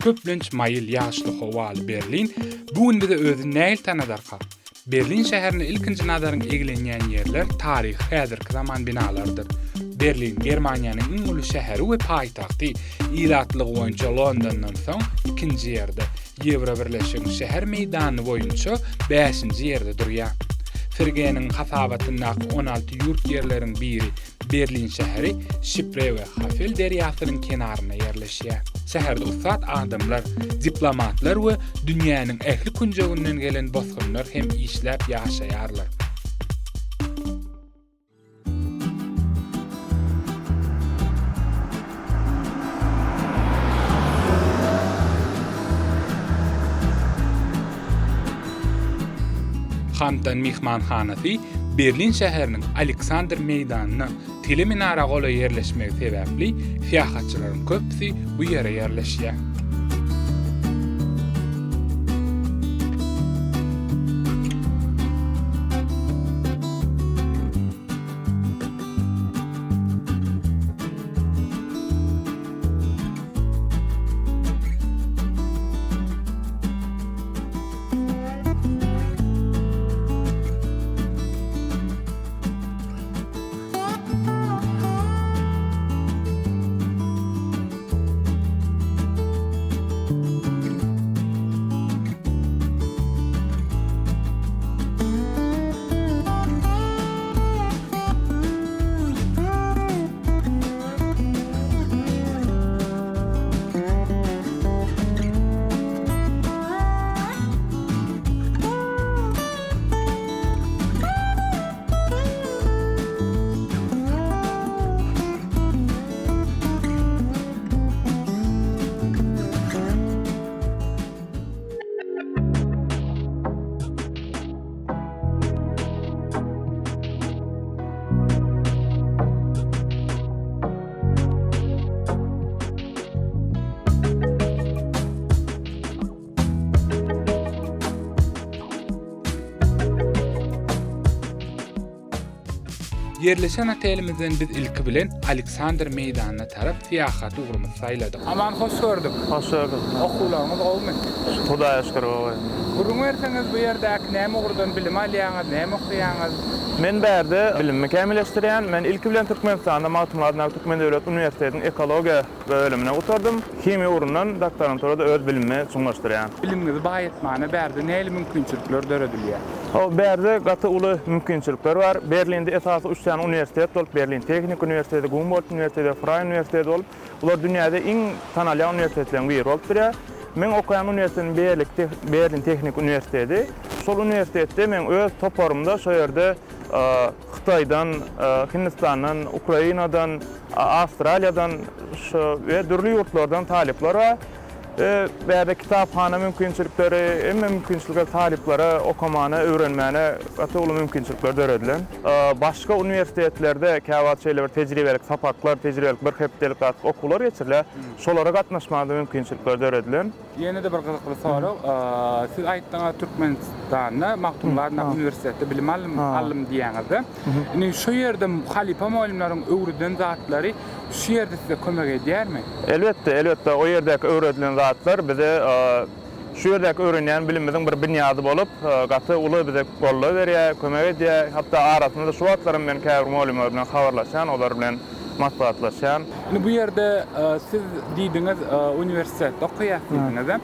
köplenç mayıl ýaşly howaly Berlin bugün bize özüni näil tanadarka. Berlin şäherini ilkinji nadaryň egilenýän ýerler taryh, häzirki zaman binalardyr. Berlin Germaniýanyň iň uly şäheri we paýtagty. Iratlygy boýunça Londondan soň ikinji ýerde. Ýewro Birleşik Şäher meýdany boýunça 5-nji ýerde durýar. Firgenin hasabatynda 16 ýurt ýerleriň biri Berlin şäheri Spree we Hafel derýasynyň kenaryna ýerleşýär. Şäherde ussat adamlar, diplomatlar we dünýäniň ähli künjegünden gelen bozgunlar hem işläp ýaşaýarlar. Hamdan mihmanhanasy Berlin şäheriniň Alexander meýdanyna tili minara gola ýerleşmegi sebäpli fiýahatçylaryň köpsi bu ýere ýerleşýär. Yerleşen otelimizden biz ilki bilen Alexander meýdanyna tarap fiýahaty ugrumy saýladyk. Aman hoş gördük. Hoş gördük. Okularyňyz gowmy? Hudaýa şükür babaý. Gurun berseňiz bu ýerdäki näme ugurdan bilim alýaňyz, näme okuýaňyz? Men bärde bilimimi kämilleşdirýän. Men ilki bilen Türkmenistanda Matematik Türkmen Döwlet Üniversitetiniň ekologiýa bölümine oturdum. Kimia urundan doktoranturada öz bilimimi suňlaşdyrýan. Biliminizi baýatmana bärde näme mümkinçilikler döredilýär? O bärde gaty uly mümkinçilikler bar. Berlinde esasy 3 tane üniversitet bolup, Berlin Teknik Üniversiteti, Humboldt Üniversiteti, Freie Üniversiteti bolup, ular dünýäde iň tanalýan üniversitetleriň biri bolup durýar. Men okuyan üniversitetin Berlin Teknik Üniversiteti. Sol üniversitette men öz toporumda şo ýerde Xitaydan, Hindistandan, Ukrainadan, Astraliýadan we dürli ýurtlardan talipler bar. Bärde kitaphana mümkinçilikleri, emme mümkinçilikler taliplere okumana, öwrenmäne gaty uly mümkinçilikler döredilen. Başga üniversitetlerde käwat şeýler tejribelik sapaklar, tejribelik bir hepdelik okular geçirilýär. Şolara gatnaşmada mümkinçilikler döredilen. Ýene de bir gyzykly sorak, siz aýtdyňyz Türkmenistanda Maktumlar Üniversitetinde bilim alym diýäňizde. Indi şu ýerde halipa muallimleriň öwrüden zatlary şu ýerde size kömek edýärmi? Elbetde o ýerdäki öwredilen zatlar bize şu ýerdäki öwrenýän bilimimiziň bir binýady bolup, gaty uly bize golla berýär, kömek edýär. Hatda arasynda şu wagtlaryň men käbir muallimler bilen habarlaşan, olar bilen matbuatlaşan. Indi bu ýerde siz diýdiňiz üniversitetde okuýarsyňyz.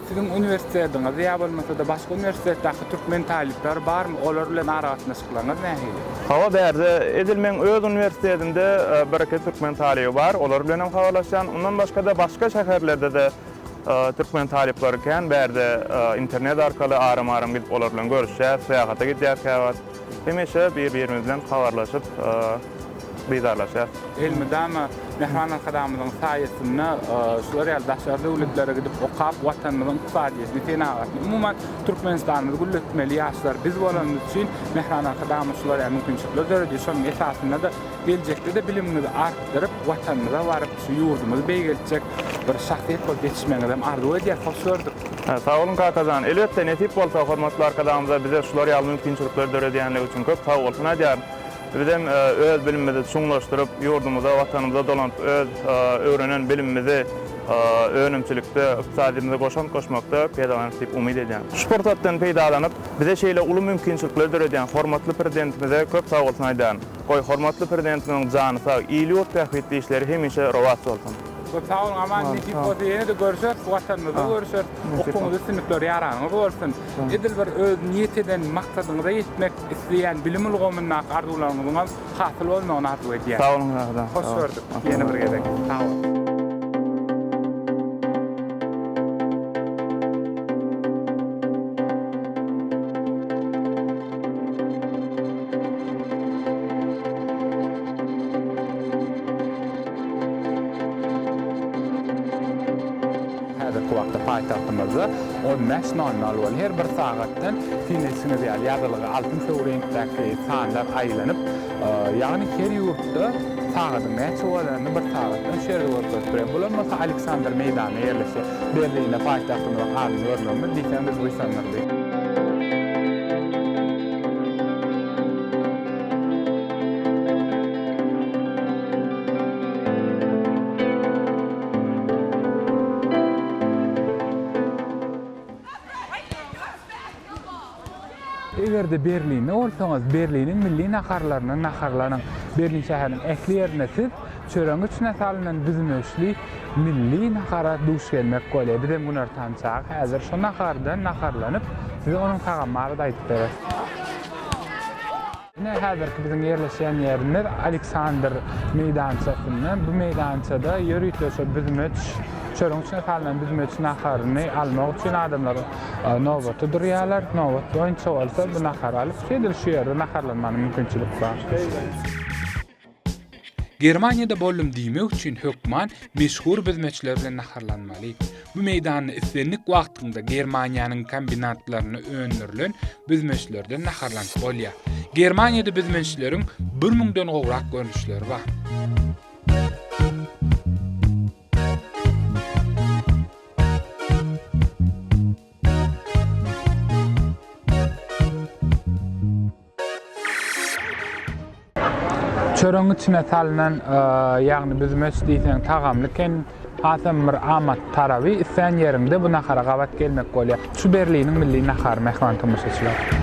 Sizin üniversitetiňiz ýa bolmasa da başga üniversitetdäki türkmen talipler barmy? Olar bilen araşdyrmaňyz näme? Hawa bärde edilmeň öz üniversitetinde bir türkmen talibi bar. Olar bilen hem habarlaşan. Ondan başga da başga şäherlerde de türkmen talipleri ken bärde internet arkaly aram gidip olar bilen görüşýär, seýahata gidýär käwat. Hemeşe bir-birimiz bilen habarlaşyp beýdarlaşýar. Elmidama mehmanlar kadamynyň saýasynda şular ýaldaşlar döwletlere gidip okap watanymyzyň iqtisadiýatyny tenagatny umuman Türkmenistanyň gülletmeli ýaşlar biz bolanymyz üçin mehmanlar kadamy şular ýa mümkinçilikler döredýär. Şonuň esasynda da geljekde de bilimimizi artdyryp watanymyza baryp şu ýurdumyzy beýgeljek bir şahsiýet bolup ýetişmeňiz hem arzu edýär. Hoş gördük. Sağ olun kakazan. Elbetde netip bolsa hormatly arkadaşlarymyza bize şular ýaly mümkinçilikler döredýänligi üçin köp sag bolsun edýär. Bizem öz bilimimizi çuňlaşdyryp, ýurdumyza, watanymyza dolanyp öz öwrenen bilimimizi önümçilikde, ykdysadymize goşmakda peýdalanyp diýip umyd edýän. Sportatdan peýdalanyp, bize şeýle uly mümkinçilikler berýän hormatly prezidentimize köp sag bolsun aýdýan. Goý hormatly prezidentimiň jany sag, ýyly öpkähwetli işleri hemişe rowat bolsun. Sağ olun, ama netipozu yeni de görüşür, vatanımızda görüşür, okulumuzda sınıflar yaranı olsun. Edil bir öz niyet eden maksadınıza yetmek isteyen bilim ulgamına arzularınızın hasıl olmağını arzu ediyen. Sağ olun. Hoş gördük, yeni bir gedek. Sağ olun. Wagtda paýtagtymyzda 15:00 bol her bir sagatdan finalsini real ýadylygy altyn şöwreňdäki sanlar aýlanyp, ýagny her ýurtda sagatyň näçe bolanyny bir sagatdan şerge görkezýär. Bular Aleksandr meýdany ýerleşýär. Berlinde paýtagtymyň adyny görmemi diýsem biz bu sanlardy. Egerde Berlin'de olsaňyz, Berlinin milli naharlarynyň Berlin şäheriniň ähli ýerine siz çöreňi üçine salynan düzmeşli milli nahara duş gelmek bolýar. Bizem bular tançak, häzir şu nahardan naharlanyp, size onuň tagamlary da aýdyp berer. Häzirki biziň ýerleşýän ýerimiz Aleksandr meýdançasyndan, bu meýdançada ýörüýtleşe düzmeç çöreň üçine salynan düzmeç naharyny almak üçin adamlar nowbatda durýarlar. Nowbat boýunça bolsa bu nahary alyp şeýle şu ýerde naharlanmany mümkinçilik bar. Germaniýada bollum diýmek üçin hökman meşhur bizmeçler bilen naharlanmaly. Bu meýdanyny islenlik wagtynda Germaniýanyň kombinatlaryny öňdürilen bizmeçlerden naharlanýan bolýar. Germaniýada bizmeçleriň 1000-den gowrak görnüşleri bar. Çöreň içine salynan ýagny bizmeç diýsen tagamlyken hasam bir amat taraby isän ýerimde bu nahara gabat gelmek bolýar. Şu Berliniň milli nahar mehman tamaşaçylar.